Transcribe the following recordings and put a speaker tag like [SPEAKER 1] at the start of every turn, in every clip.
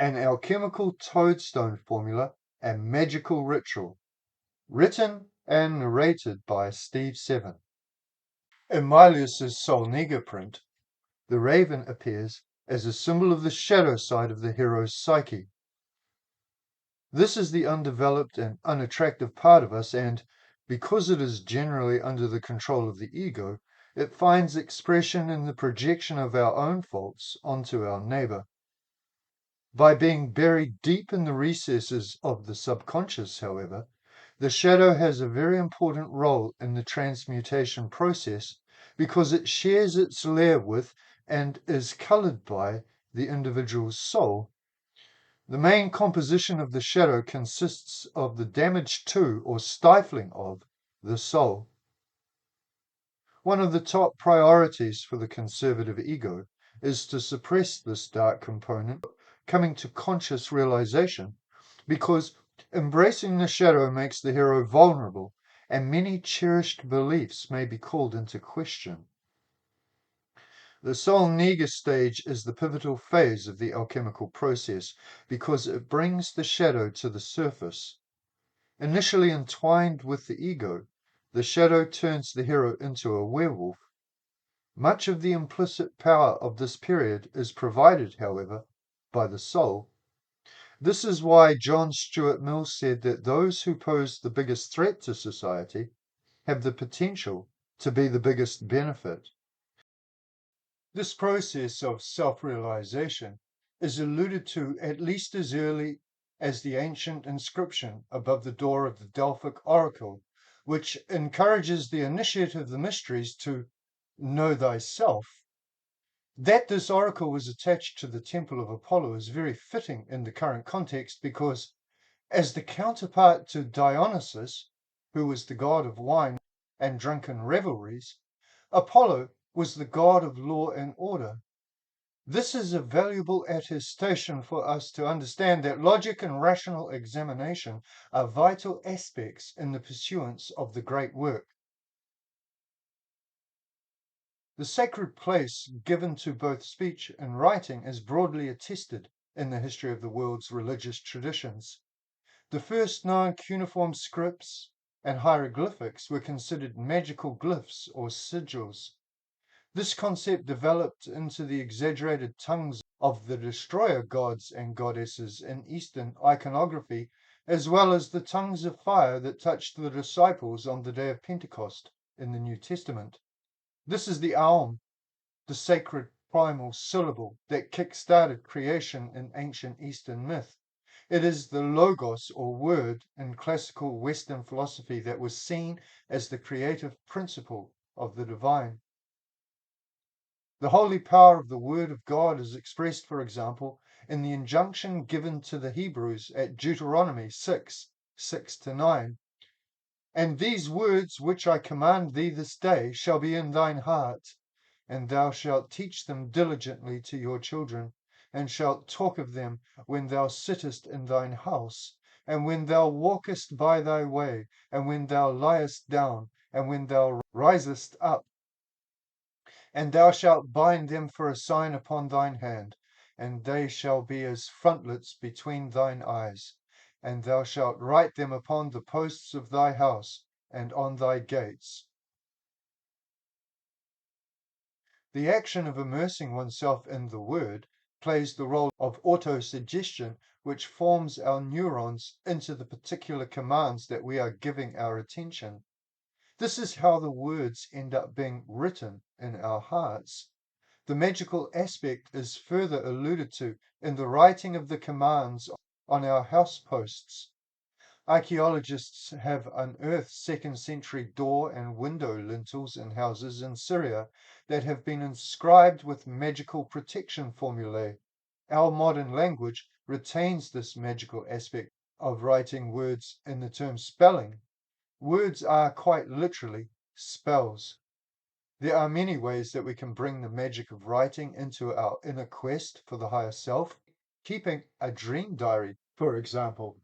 [SPEAKER 1] An alchemical toadstone formula and magical ritual, written and narrated by Steve Seven. In Mylius's Solniga print, the raven appears as a symbol of the shadow side of the hero's psyche. This is the undeveloped and unattractive part of us, and because it is generally under the control of the ego, it finds expression in the projection of our own faults onto our neighbor. By being buried deep in the recesses of the subconscious, however, the shadow has a very important role in the transmutation process because it shares its lair with and is colored by the individual's soul. The main composition of the shadow consists of the damage to or stifling of the soul. One of the top priorities for the conservative ego is to suppress this dark component coming to conscious realization, because embracing the shadow makes the hero vulnerable and many cherished beliefs may be called into question. The Solniga stage is the pivotal phase of the alchemical process because it brings the shadow to the surface. Initially entwined with the ego, the shadow turns the hero into a werewolf. Much of the implicit power of this period is provided, however, by the soul. This is why John Stuart Mill said that those who pose the biggest threat to society have the potential to be the biggest benefit. This process of self-realization is alluded to at least as early as the ancient inscription above the door of the Delphic oracle, which encourages the initiate of the mysteries to know thyself. That this oracle was attached to the temple of Apollo is very fitting in the current context because, as the counterpart to Dionysus, who was the god of wine and drunken revelries, Apollo was the god of law and order. This is a valuable attestation for us to understand that logic and rational examination are vital aspects in the pursuance of the great work. The sacred place given to both speech and writing is broadly attested in the history of the world's religious traditions. The first known cuneiform scripts and hieroglyphics were considered magical glyphs or sigils. This concept developed into the exaggerated tongues of the destroyer gods and goddesses in Eastern iconography, as well as the tongues of fire that touched the disciples on the day of Pentecost in the New Testament. This is the Aum, the sacred primal syllable that kick-started creation in ancient Eastern myth. It is the logos or word in classical Western philosophy that was seen as the creative principle of the divine. The holy power of the word of God is expressed, for example, in the injunction given to the Hebrews at Deuteronomy 6:6-9. And these words which I command thee this day shall be in thine heart, and thou shalt teach them diligently to your children, and shalt talk of them when thou sittest in thine house, and when thou walkest by thy way, and when thou liest down, and when thou risest up. And thou shalt bind them for a sign upon thine hand, and they shall be as frontlets between thine eyes. And thou shalt write them upon the posts of thy house and on thy gates. The action of immersing oneself in the word plays the role of autosuggestion, which forms our neurons into the particular commands that we are giving our attention. This is how the words end up being written in our hearts. The magical aspect is further alluded to in the writing of the commands on our house posts. Archaeologists have unearthed 2nd century door and window lintels in houses in Syria that have been inscribed with magical protection formulae. Our modern language retains this magical aspect of writing words in the term spelling. Words are quite literally spells. There are many ways that we can bring the magic of writing into our inner quest for the higher self. Keeping a dream diary, for example.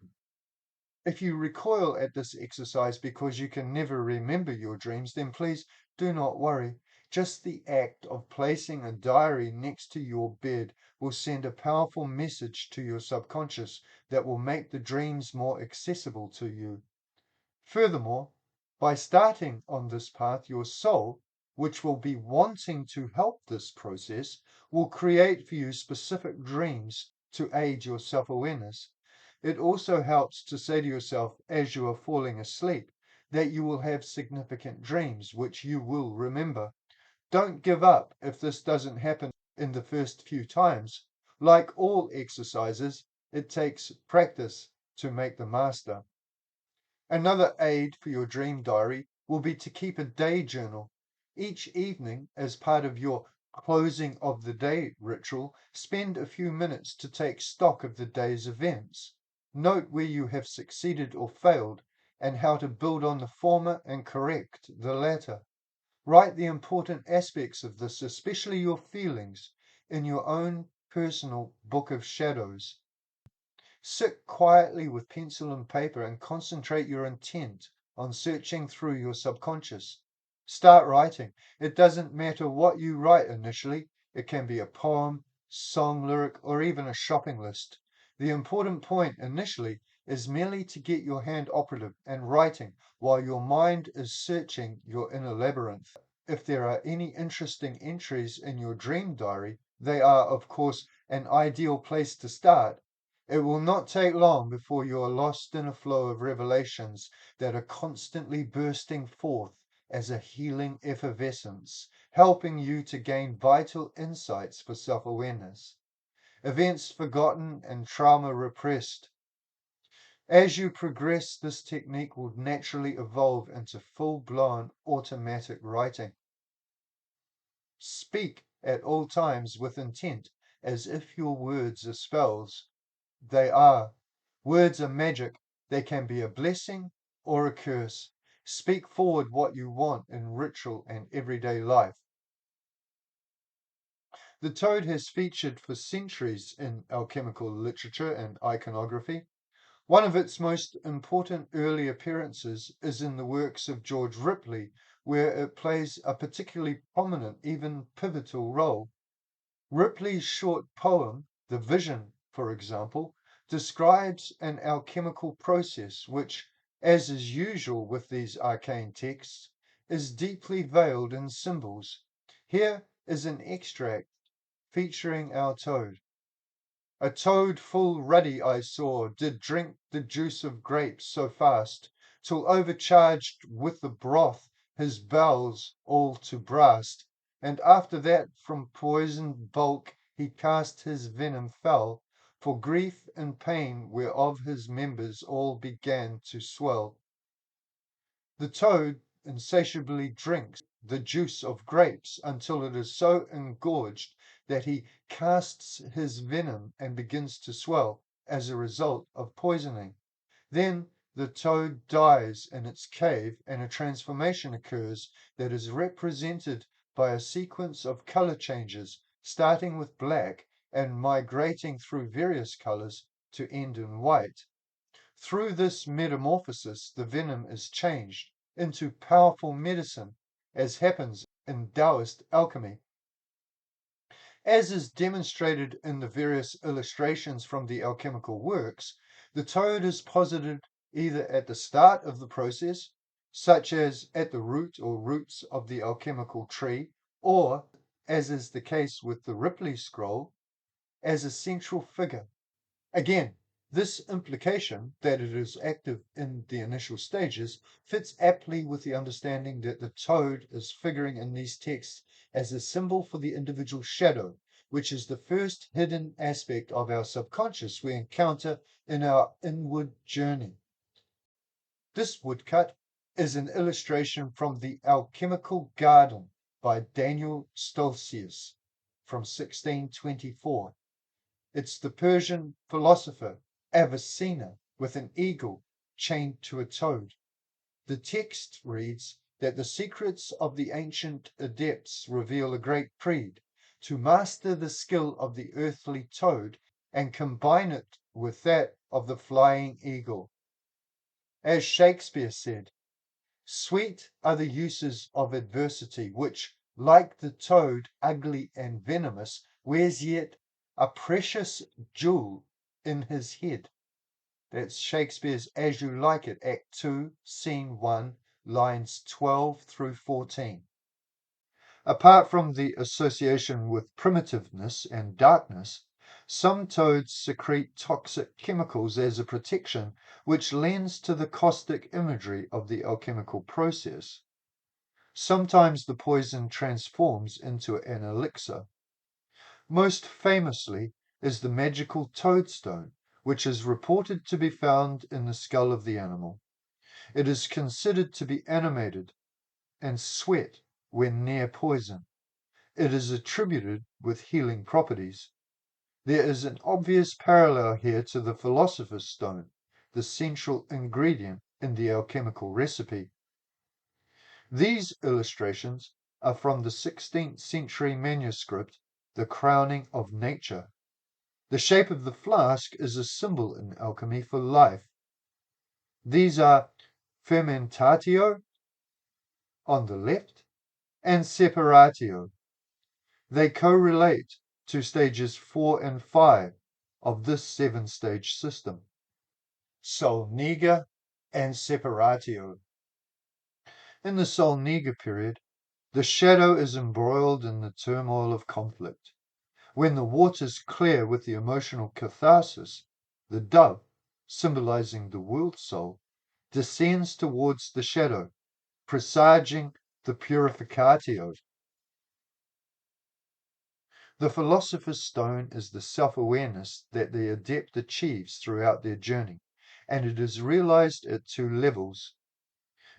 [SPEAKER 1] If you recoil at this exercise because you can never remember your dreams, then please do not worry. Just the act of placing a diary next to your bed will send a powerful message to your subconscious that will make the dreams more accessible to you. Furthermore, by starting on this path, your soul, which will be wanting to help this process, will create for you specific dreams to aid your self-awareness. It also helps to say to yourself as you are falling asleep that you will have significant dreams which you will remember. Don't give up if this doesn't happen in the first few times. Like all exercises, it takes practice to make the master. Another aid for your dream diary will be to keep a day journal. Each evening, as part of your closing of the day ritual, spend a few minutes to take stock of the day's events. Note where you have succeeded or failed, and how to build on the former and correct the latter. Write the important aspects of this, especially your feelings, in your own personal book of shadows. Sit quietly with pencil and paper and concentrate your intent on searching through your subconscious. Start writing. It doesn't matter what you write initially. It can be a poem, song lyric, or even a shopping list. The important point initially is merely to get your hand operative and writing while your mind is searching your inner labyrinth. If there are any interesting entries in your dream diary, they are, of course, an ideal place to start. It will not take long before you are lost in a flow of revelations that are constantly bursting forth as a healing effervescence, helping you to gain vital insights for self-awareness. Events forgotten and trauma repressed. As you progress, this technique will naturally evolve into full-blown automatic writing. Speak at all times with intent, as if your words are spells. They are. Words are magic. They can be a blessing or a curse. Speak forward what you want in ritual and everyday life. The toad has featured for centuries in alchemical literature and iconography. One of its most important early appearances is in the works of George Ripley, where it plays a particularly prominent, even pivotal role. Ripley's short poem, The Vision, for example, describes an alchemical process which, as is usual with these arcane texts, is deeply veiled in symbols. Here is an extract featuring our toad. A toad full ruddy I saw did drink the juice of grapes so fast, till overcharged with the broth his bowels all to brast, and after that from poisoned bulk he cast his venom fell, for grief and pain whereof his members all began to swell. The toad insatiably drinks the juice of grapes until it is so engorged that he casts his venom and begins to swell as a result of poisoning. Then the toad dies in its cave and a transformation occurs that is represented by a sequence of color changes, starting with black and migrating through various colors to end in white. Through this metamorphosis, the venom is changed into powerful medicine, as happens in Taoist alchemy. As is demonstrated in the various illustrations from the alchemical works, the toad is posited either at the start of the process, such as at the root or roots of the alchemical tree, or, as is the case with the Ripley scroll, as a central figure. Again, this implication that it is active in the initial stages fits aptly with the understanding that the toad is figuring in these texts as a symbol for the individual shadow, which is the first hidden aspect of our subconscious we encounter in our inward journey. This woodcut is an illustration from The Alchemical Garden by Daniel Stolzius from 1624. It's the Persian philosopher Avicenna with an eagle chained to a toad. The text reads that the secrets of the ancient adepts reveal a great creed to master the skill of the earthly toad and combine it with that of the flying eagle. As Shakespeare said, sweet are the uses of adversity, which, like the toad, ugly and venomous, wears yet a precious jewel in his head. That's Shakespeare's As You Like It, Act 2, Scene 1, lines 12 through 14. Apart from the association with primitiveness and darkness, some toads secrete toxic chemicals as a protection, which lends to the caustic imagery of the alchemical process. Sometimes the poison transforms into an elixir. Most famously is the magical toadstone, which is reported to be found in the skull of the animal. It is considered to be animated and sweat when near poison. It is attributed with healing properties. There is an obvious parallel here to the Philosopher's stone, the central ingredient in the alchemical recipe. These illustrations are from the 16th century manuscript, The Crowning of Nature. The shape of the flask is a symbol in alchemy for life. These are fermentatio on the left and separatio. They correlate to stages 4 and 5 of this 7-stage system. Solniga and separatio. In the Solniga period, the shadow is embroiled in the turmoil of conflict. When the waters clear with the emotional catharsis, the dove, symbolizing the world soul, descends towards the shadow, presaging the purificatio. The Philosopher's Stone is the self-awareness that the adept achieves throughout their journey, and it is realized at 2 levels.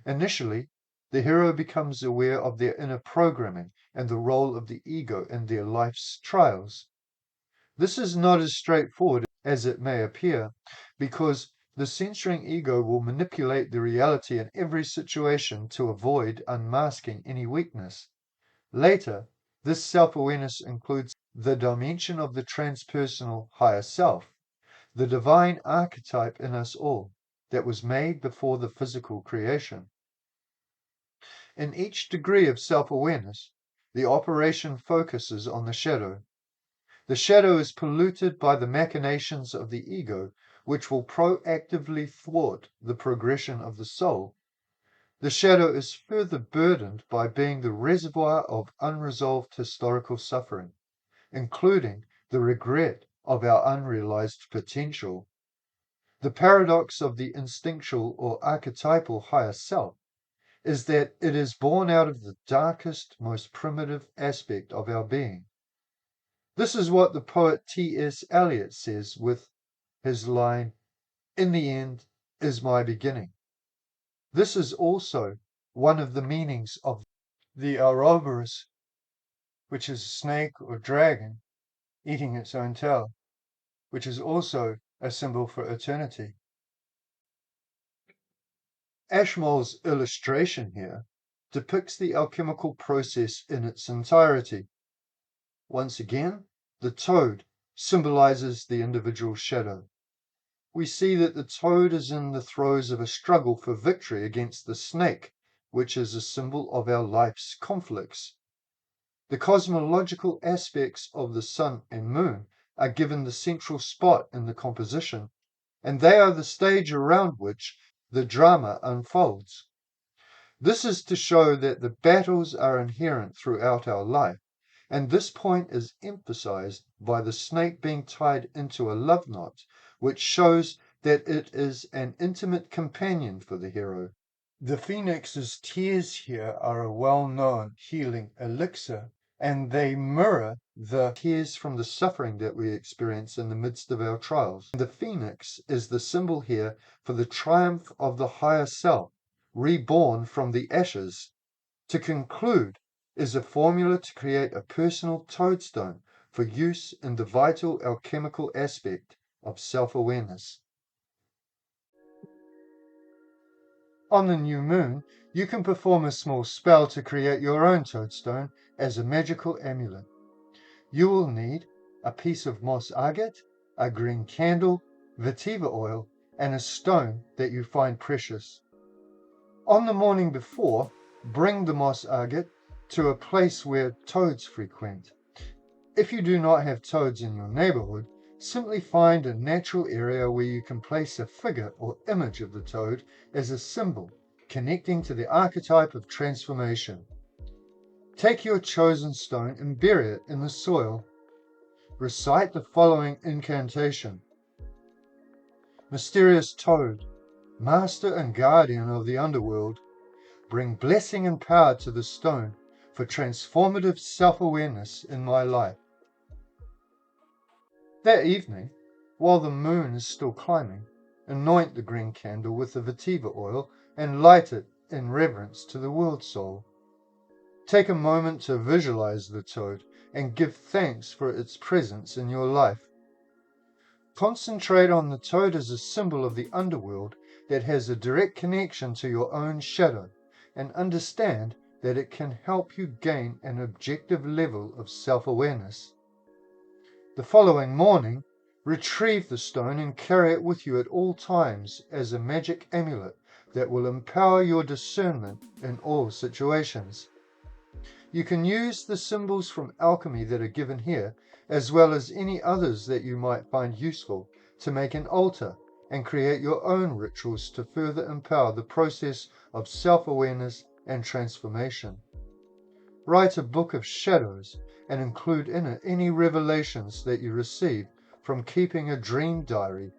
[SPEAKER 1] Initially, the hero becomes aware of their inner programming and the role of the ego in their life's trials. This is not as straightforward as it may appear, because the censoring ego will manipulate the reality in every situation to avoid unmasking any weakness. Later, this self-awareness includes the dimension of the transpersonal higher self, the divine archetype in us all that was made before the physical creation. In each degree of self-awareness, the operation focuses on the shadow. The shadow is polluted by the machinations of the ego, which will proactively thwart the progression of the soul. The shadow is further burdened by being the reservoir of unresolved historical suffering, including the regret of our unrealized potential. The paradox of the instinctual or archetypal higher self is that it is born out of the darkest, most primitive aspect of our being. This is what the poet T.S. Eliot says with his line, "In the end is my beginning." This is also one of the meanings of the Ouroboros, which is a snake or dragon eating its own tail, which is also a symbol for eternity. Ashmole's illustration here depicts the alchemical process in its entirety. Once again, the toad symbolizes the individual shadow. We see that the toad is in the throes of a struggle for victory against the snake, which is a symbol of our life's conflicts. The cosmological aspects of the sun and moon are given the central spot in the composition, and they are the stage around which the drama unfolds. This is to show that the battles are inherent throughout our life, and this point is emphasized by the snake being tied into a love knot, which shows that it is an intimate companion for the hero. The phoenix's tears here are a well-known healing elixir, and they mirror the tears from the suffering that we experience in the midst of our trials. The phoenix is the symbol here for the triumph of the higher self, reborn from the ashes. To conclude is a formula to create a personal toadstone for use in the vital alchemical aspect of self-awareness. On the new moon, you can perform a small spell to create your own toadstone as a magical amulet. You will need a piece of moss agate, a green candle, vetiver oil, and a stone that you find precious. On the morning before, bring the moss agate to a place where toads frequent. If you do not have toads in your neighborhood, simply find a natural area where you can place a figure or image of the toad as a symbol connecting to the archetype of transformation. Take your chosen stone and bury it in the soil. Recite the following incantation. Mysterious toad, master and guardian of the underworld, bring blessing and power to the stone for transformative self-awareness in my life. That evening, while the moon is still climbing, anoint the green candle with the vetiver oil and light it in reverence to the world soul. Take a moment to visualize the toad and give thanks for its presence in your life. Concentrate on the toad as a symbol of the underworld that has a direct connection to your own shadow, and understand that it can help you gain an objective level of self-awareness. The following morning, retrieve the stone and carry it with you at all times as a magic amulet that will empower your discernment in all situations. You can use the symbols from alchemy that are given here, as well as any others that you might find useful, to make an altar and create your own rituals to further empower the process of self-awareness and transformation. Write a book of shadows and include in it any revelations that you receive from keeping a dream diary